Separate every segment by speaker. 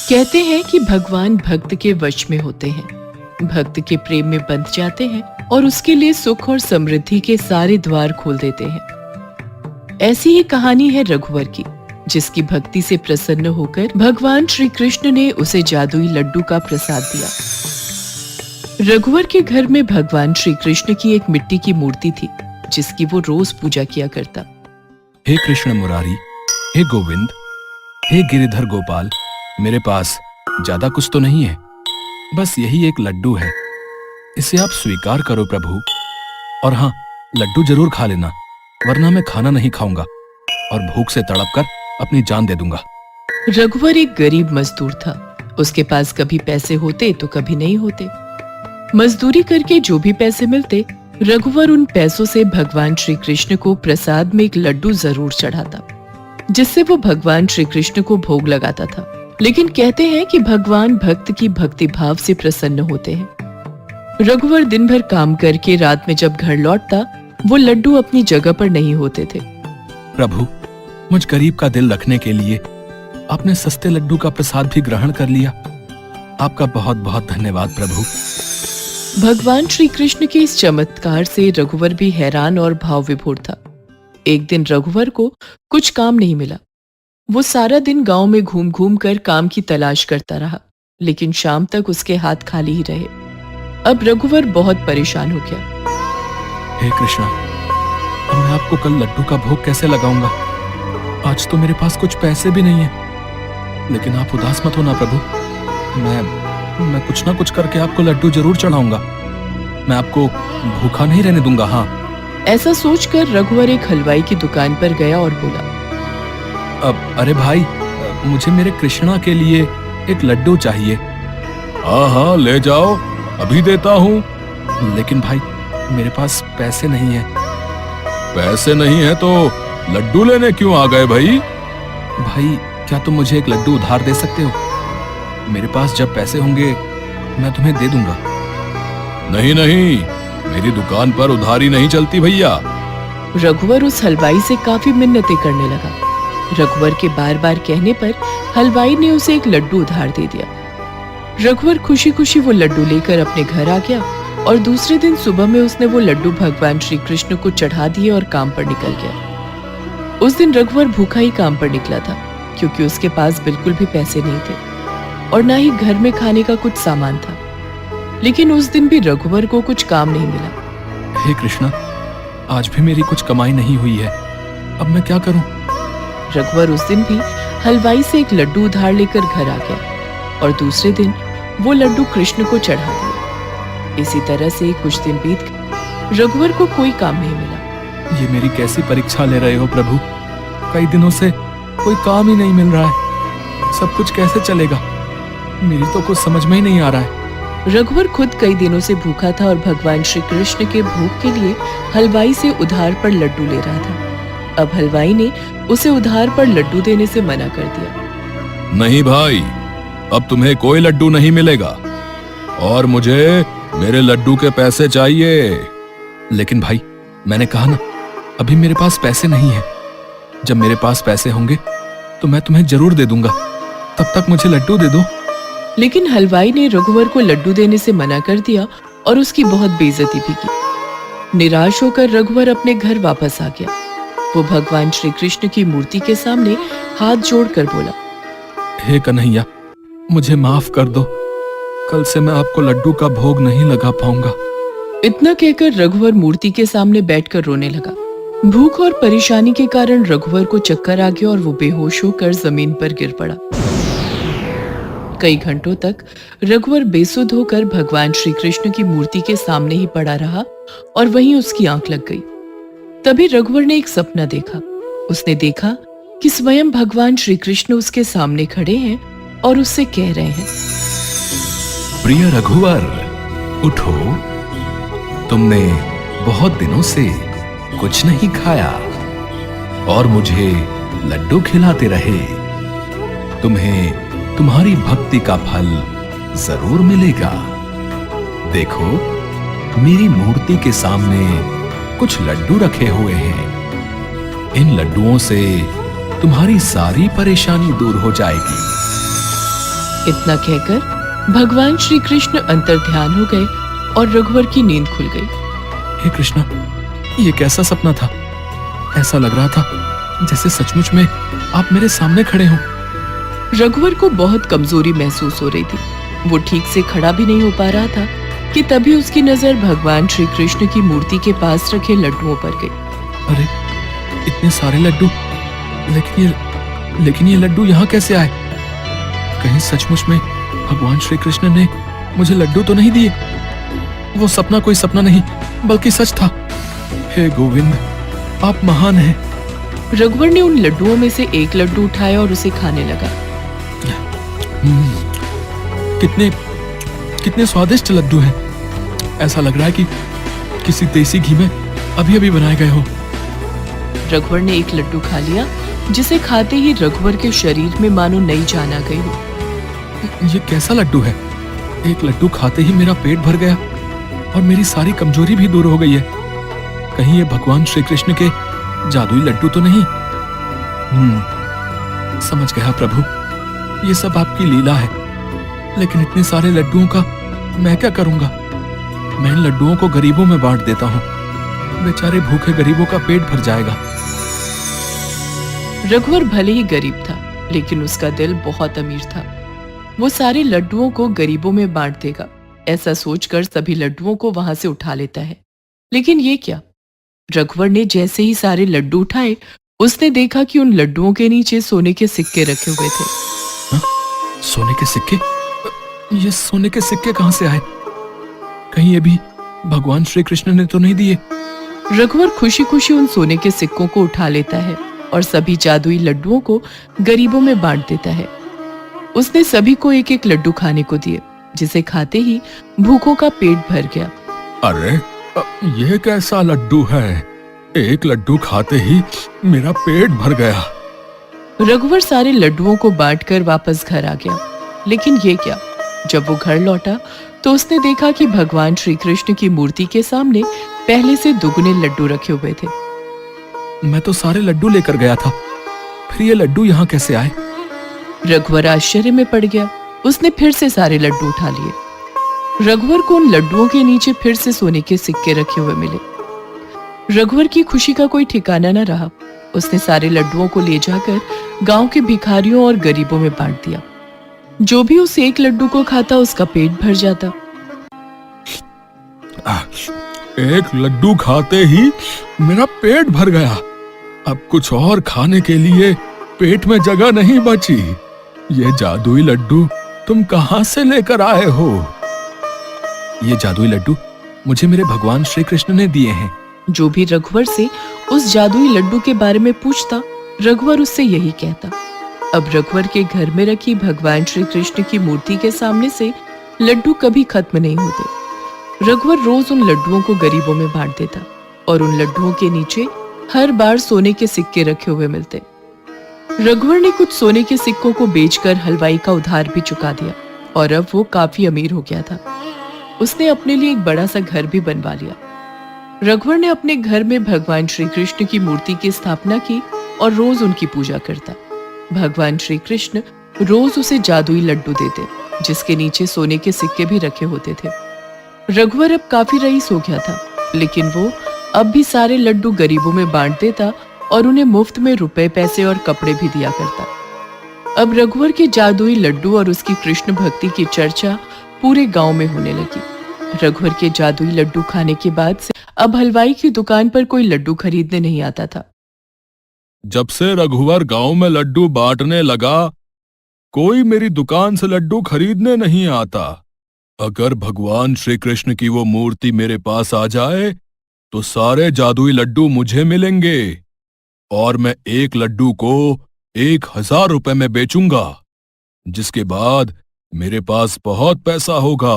Speaker 1: कहते हैं कि भगवान भक्त के वश में होते हैं, भक्त के प्रेम में बंध जाते हैं और उसके लिए सुख और समृद्धि के सारे द्वार खोल देते हैं। ऐसी ही कहानी है रघुवर की, जिसकी भक्ति से प्रसन्न होकर भगवान श्री कृष्ण ने उसे जादुई लड्डू का प्रसाद दिया। रघुवर के घर में भगवान श्री कृष्ण की एक मिट्टी की मूर्ति थी, जिसकी वो रोज पूजा किया करता।
Speaker 2: हे कृष्ण मुरारी, हे गोविंद, हे गिरिधर गोपाल, मेरे पास ज्यादा कुछ तो नहीं है, बस यही एक लड्डू है। इसे आप स्वीकार करो प्रभु, और हाँ, लड्डू जरूर खा लेना, वरना मैं खाना नहीं खाऊंगा और भूख से तड़प कर अपनी जान दे दूंगा।
Speaker 1: रघुवर एक गरीब मजदूर था। उसके पास कभी पैसे होते तो कभी नहीं होते। मजदूरी करके जो भी पैसे मिलते, रघुवर उन पैसों से भगवान श्री कृष्ण को प्रसाद में एक लड्डू जरूर चढ़ाता, जिससे वो भगवान श्री कृष्ण को भोग लगाता था। लेकिन कहते हैं कि भगवान भक्त की भक्ति भाव से प्रसन्न होते हैं। रघुवर दिन भर काम करके रात में जब घर लौटता, वो लड्डू अपनी जगह पर नहीं होते थे।
Speaker 2: प्रभु, मुझ गरीब का दिल रखने के लिए आपने सस्ते लड्डू का प्रसाद भी ग्रहण कर लिया। आपका बहुत बहुत धन्यवाद प्रभु।
Speaker 1: भगवान श्री कृष्ण के इस चमत्कार से रघुवर भी हैरान और भाव विभोर था। एक दिन रघुवर को कुछ काम नहीं मिला। वो सारा दिन गांव में घूम घूम कर काम की तलाश करता रहा, लेकिन शाम तक उसके हाथ खाली ही रहे। अब रघुवर बहुत परेशान हो गया।
Speaker 2: हे कृष्णा, अब मैं आपको कल लड्डू का भोग कैसे लगाऊंगा? आज तो मेरे पास कुछ पैसे भी नहीं है। लेकिन आप उदास मत होना प्रभु, मैं कुछ ना कुछ करके आपको लड्डू जरूर चढ़ाऊंगा। मैं आपको भूखा नहीं रहने दूंगा। हाँ।
Speaker 1: ऐसा सोचकर रघुवर एक हलवाई की दुकान पर गया और बोला,
Speaker 2: अब अरे भाई, मुझे मेरे कृष्णा के लिए एक लड्डू चाहिए। हाँ हाँ, ले जाओ, अभी देता हूँ। लेकिन भाई, मेरे पास पैसे नहीं है। पैसे नहीं है तो लड्डू लेने क्यों आ गए भाई? भाई, क्या तुम मुझे एक लड्डू उधार दे सकते हो? मेरे पास जब पैसे होंगे मैं तुम्हें दे दूंगा। नहीं नहीं, मेरी दुकान पर उधारी नहीं चलती भैया।
Speaker 1: रघुवर उस हलवाई से काफी मिन्नतें करने लगा। रघुवर के बार बार कहने पर हलवाई ने उसे एक लड्डू उधार दे दिया। रघुवर खुशी खुशी वो लड्डू लेकर अपने घर आ गया और दूसरे दिन सुबह में उसने वो लड्डू भगवान श्री कृष्ण को चढ़ा दिए और काम पर निकल गया। उस दिन रघुवर भूखा ही काम पर निकला था, क्योंकि उसके पास बिल्कुल भी पैसे नहीं थे और ना ही घर में खाने का कुछ सामान था। लेकिन उस दिन भी रघुवर को कुछ काम नहीं मिला।
Speaker 2: हे कृष्णा, आज भी मेरी कुछ कमाई नहीं हुई है, अब मैं क्या करूं?
Speaker 1: रघुवर उस दिन भी हलवाई से एक लड्डू उधार लेकर घर आ गया और दूसरे दिन वो लड्डू कृष्ण को चढ़ा दिया। इसी तरह से कुछ दिन बीत गए, रघुवर को कोई काम नहीं मिला।
Speaker 2: ये मेरी कैसी परीक्षा ले रहे हो प्रभु? कई दिनों से कोई काम ही नहीं मिल रहा है, सब कुछ कैसे चलेगा? मेरी तो कुछ समझ में ही नहीं आ रहा है।
Speaker 1: रघुवर खुद कई दिनों से भूखा था और भगवान श्री कृष्ण के भोग के लिए हलवाई से उधार पर लड्डू ले रहा था। अब हलवाई ने उसे उधार पर लड्डू देने से मना कर दिया।
Speaker 2: नहीं भाई, अब तुम्हें कोई लड्डू नहीं मिलेगा और मुझे मेरे लड्डू के पैसे चाहिए। लेकिन भाई, मैंने कहा ना, अभी मेरे पास पैसे नहीं है। जब मेरे पास पैसे होंगे तो मैं तुम्हें जरूर दे दूंगा, तब तक मुझे लड्डू दे दो।
Speaker 1: लेकिन हलवाई ने रघुवर को लड्डू देने से मना कर दिया और उसकी बहुत बेइज्जती भी की। निराश होकर रघुवर अपने घर वापस आ गया। वो भगवान श्री कृष्ण की मूर्ति के सामने हाथ जोड़कर बोला,
Speaker 2: हे कन्हैया, मुझे माफ कर दो। कल से मैं आपको लड्डू का भोग नहीं लगा पाऊंगा।
Speaker 1: इतना कहकर रघुवर मूर्ति के सामने बैठकर रोने लगा। भूख और परेशानी के कारण रघुवर को चक्कर आ गया और वो बेहोश होकर जमीन पर गिर पड़ा। कई घंटों तक रघुवर बेसुध होकर भगवान श्री कृष्ण की मूर्ति के सामने ही पड़ा रहा और वहीं उसकी आंख लग गई। तभी रघुवर ने एक सपना देखा। उसने देखा कि स्वयं भगवान श्री कृष्ण उसके सामने खड़े हैं और उससे कह रहे हैं,
Speaker 2: प्रिय रघुवर, उठो, तुमने बहुत दिनों से कुछ नहीं खाया और मुझे लड्डू खिलाते रहे। तुम्हें तुम्हारी भक्ति का फल जरूर मिलेगा। देखो, मेरी मूर्ति के सामने कुछ लड्डू रखे हुए हैं। इन लड्डुओं से तुम्हारी सारी परेशानी दूर हो जाएगी।
Speaker 1: इतना कहकर भगवान श्री कृष्ण अंतर्ध्यान हो गए और रघुवर की नींद खुल गई।
Speaker 2: हे कृष्णा, ये कैसा सपना था? ऐसा लग रहा था जैसे सचमुच में आप मेरे सामने खड़े हो।
Speaker 1: रघुवर को बहुत कमजोरी महसूस हो रही थी। वो ठीक से खड़ा भी नहीं हो पा रहा था कि तभी उसकी नजर भगवान श्री कृष्ण की मूर्ति के पास रखे लड्डुओं पर गई।
Speaker 2: अरे, इतने सारे लड्डू, लेकिन ये लड्डू यहाँ कैसे आए? कहीं सचमुच में भगवान श्री कृष्ण ने मुझे लड्डू तो नहीं दिए? वो सपना कोई सपना नहीं बल्कि सच था। हे गोविंद, आप महान हैं।
Speaker 1: रघुवर ने उन लड्डुओं में से एक लड्डू उठाया और उसे खाने लगा।
Speaker 2: कितने स्वादिष्ट लड्डू हैं। ऐसा लग रहा है कि किसी देसी घी में अभी अभी बनाए गए हो।
Speaker 1: रघुवर ने एक लड्डू खा लिया, जिसे खाते ही रघुवर के शरीर में मानो नई जान आ गई हो।
Speaker 2: ये कैसा लड्डू है? एक लड्डू खाते ही मेरा पेट भर गया और मेरी सारी कमजोरी भी दूर हो गई है। कहीं ये भगवान श्री कृष्ण के जादुई लड्डू तो नहीं? समझ गया प्रभु, ये सब आपकी लीला है। लेकिन इतने सारे लड्डुओं का मैं क्या करूंगा? मैं इन लड्डुओं को गरीबों में बांट देता हूँ। बेचारे भूखे गरीबों का पेट भर जाएगा।
Speaker 1: रघुवर भले ही गरीब था, लेकिन उसका दिल बहुत अमीर था। वो सारे लड्डुओं को गरीबों में बांट देगा, ऐसा सोचकर सभी लड्डुओं को वहां से उठा लेता है। लेकिन ये क्या? रघुवर ने जैसे ही सारे लड्डू उठाए, उसने देखा कि उन लड्डुओं के नीचे सोने के सिक्के रखे हुए थे।
Speaker 2: सोने के सिक्के? ये सोने के सिक्के कहां से आए? कहीं ये भी भगवान श्री कृष्ण ने तो नहीं दिए?
Speaker 1: रघुवर खुशी खुशी उन सोने के सिक्कों को उठा लेता है और सभी जादुई लड्डुओं को गरीबों में बांट देता है। उसने सभी को एक एक लड्डू खाने को दिए, जिसे खाते ही भूखों का पेट भर गया।
Speaker 2: अरे, ये कैसा लड्डू है? एक लड्डू खाते ही मेरा पेट भर गया।
Speaker 1: रघुवर सारे लड्डुओं को बांटकर वापस घर आ गया। लेकिन ये क्या? जब वो घर लौटा तो उसने देखा कि भगवान श्री कृष्ण की मूर्ति के सामने पहले से दुगने लड्डू रखे हुए थे।
Speaker 2: मैं तो सारे लड्डू लेकर गया था, फिर ये लड्डू यहाँ कैसे आए?
Speaker 1: रघुवर आश्चर्य में पड़ गया। उसने फिर से सारे लड्डू उठा लिए। रघुवर को उन लड्डुओं के नीचे फिर से सोने के सिक्के रखे हुए मिले। रघुवर की खुशी का कोई ठिकाना न रहा। उसने सारे लड्डुओं को ले जाकर गांव के भिखारियों और गरीबों में बांट दिया। जो भी उस एक लड्डू को खाता, उसका पेट भर जाता।
Speaker 2: एक लड्डू खाते ही मेरा पेट भर गया। अब कुछ और खाने के लिए पेट में जगह नहीं बची। ये जादुई लड्डू तुम कहां से लेकर आए हो? ये जादुई लड्डू मुझे मेरे भगवान श्री कृष्ण ने दिए हैं।
Speaker 1: जो भी रघुवर से उस जादुई लड्डू के बारे में पूछता, रघुवर उससे यही कहता। अब रघुवर के घर में रखी भगवान श्री कृष्ण की मूर्ति के सामने से लड्डू कभी खत्म नहीं होते। रघुवर रोज उन लड्डुओं को गरीबों में बांट देता और उन लड्डुओं के नीचे हर बार सोने के सिक्के रखे हुए मिलते। रघुवर ने कुछ सोने के सिक्कों को बेचकर हलवाई का उधार भी चुका दिया और अब वो काफी अमीर हो गया था। उसने अपने लिए एक बड़ा सा घर भी बनवा लिया। रघुवर ने अपने घर में भगवान श्री कृष्ण की मूर्ति की स्थापना की और रोज उनकी पूजा करता। भगवान श्री कृष्ण रोज उसे जादुई लड्डू देते, जिसके नीचे सोने के सिक्के भी रखे होते थे। रघुवर अब काफी रईस हो गया था, लेकिन वो अब भी सारे लड्डू गरीबों में बांट देता और उन्हें मुफ्त में रुपए, पैसे और कपड़े भी दिया करता। अब रघुवर के जादुई लड्डू और उसकी कृष्ण भक्ति की चर्चा पूरे गांव में होने लगी। रघुवर के जादुई लड्डू खाने के बाद से अब हलवाई की दुकान पर कोई लड्डू खरीदने नहीं आता था।
Speaker 2: जब से रघुवर गांव में लड्डू बांटने लगा, कोई मेरी दुकान से लड्डू खरीदने नहीं आता। अगर भगवान श्री कृष्ण की वो मूर्ति मेरे पास आ जाए तो सारे जादुई लड्डू मुझे मिलेंगे और मैं एक लड्डू को 1000 रुपए में बेचूंगा, जिसके बाद मेरे पास बहुत पैसा होगा।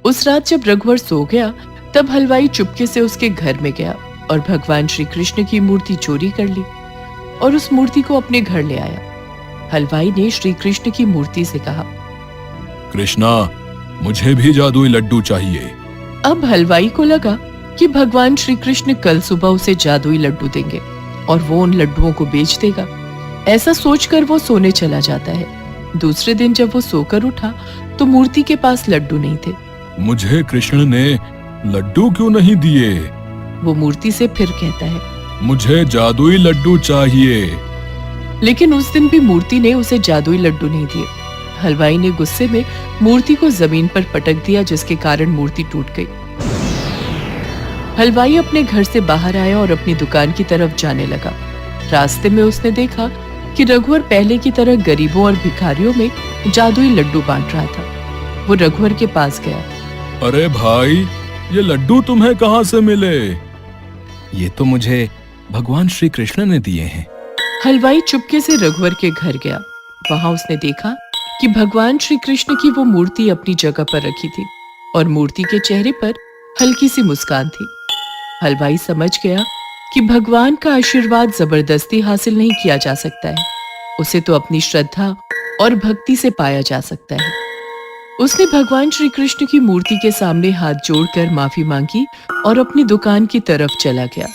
Speaker 1: उस रात जब रघुवर सो गया, तब हलवाई चुपके से उसके घर में गया और भगवान श्री कृष्ण की मूर्ति चोरी कर ली और उस मूर्ति को अपने घर ले आया। हलवाई ने श्री कृष्ण की मूर्ति से कहा,
Speaker 2: कृष्णा, मुझे भी जादुई लड्डू चाहिए।
Speaker 1: अब हलवाई को लगा कि भगवान श्री कृष्ण कल सुबह उसे जादुई लड्डू देंगे। और वो उन लड्डुओं को बेच देगा। ऐसा सोचकर वो सोने चला जाता है। दूसरे दिन जब वो सोकर उठा तो मूर्ति के पास लड्डू नहीं थे।
Speaker 2: मुझे कृष्ण ने लड्डू क्यों नहीं दिए?
Speaker 1: वो मूर्ति से फिर कहता है,
Speaker 2: मुझे जादुई लड्डू चाहिए।
Speaker 1: लेकिन उस दिन भी मूर्ति ने उसे जादुई लड्डू नहीं दिए। हलवाई ने गुस्से में मूर्ति को जमीन पर पटक दिया, जिसके कारण मूर्ति टूट गई। हलवाई अपने घर से बाहर आया और अपनी दुकान की तरफ जाने लगा। रास्ते में उसने देखा कि रघुवर पहले की तरह गरीबों और भिखारियों में जादुई लड्डू बांट रहा था। वो रघुवर के पास गया।
Speaker 2: अरे भाई, ये लड्डू तुम्हें कहाँ से मिले? ये तो मुझे भगवान श्री कृष्ण ने दिए हैं।
Speaker 1: हलवाई चुपके से रघुवर के घर गया। वहां उसने देखा कि भगवान श्री कृष्ण की वो मूर्ति अपनी जगह पर रखी थी और मूर्ति के चेहरे पर हल्की सी मुस्कान थी। हलवाई समझ गया कि भगवान का आशीर्वाद जबरदस्ती हासिल नहीं किया जा सकता है, उसे तो अपनी श्रद्धा और भक्ति से पाया जा सकता है। उसने भगवान श्री कृष्ण की मूर्ति के सामने हाथ जोड़कर माफी मांगी और अपनी दुकान की तरफ चला गया।